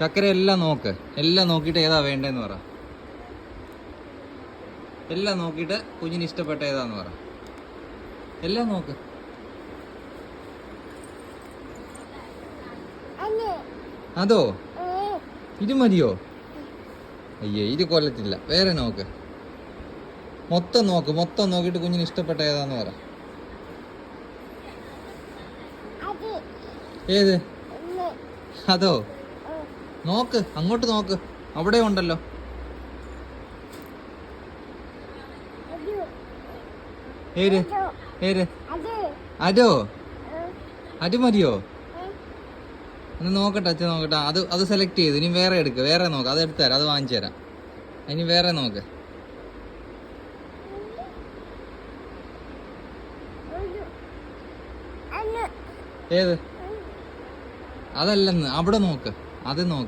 ചക്കര എല്ലാം നോക്ക്, എല്ലാം നോക്കിയിട്ട് ഏതാ വേണ്ടതെന്ന് പറ. എല്ലാം നോക്കിയിട്ട് കുഞ്ഞിന് ഇഷ്ടപ്പെട്ട ഏതാന്ന് പറ. എല്ലാം നോക്ക്. അതോ ഇത് മതിയോ? അയ്യേ ഇത് കൊല്ലത്തില്ല, വേറെ നോക്ക്. മൊത്തം നോക്ക്, മൊത്തം നോക്കിയിട്ട് കുഞ്ഞിന് ഇഷ്ടപ്പെട്ട ഏതാന്ന് പറ. ഏത്? അതോ? നോക്ക്, അങ്ങോട്ട് നോക്ക്, അവിടെ ഉണ്ടല്ലോ. ഏത്? ഏത്? അതോ? അത് മതിയോ? ഒന്ന് നോക്കട്ടെ, അച്ഛൻ നോക്കട്ടെ. അത് സെലക്ട് ചെയ്ത് ഇനി വേറെ എടുക്ക്, വേറെ നോക്ക്. അത് എടുത്തു തരാം, അത് വാങ്ങിച്ചു തരാം. ഇനി വേറെ നോക്ക്. ഏത്? അതല്ലെന്ന്, അവിടെ നോക്ക്, അത് നോക്ക്.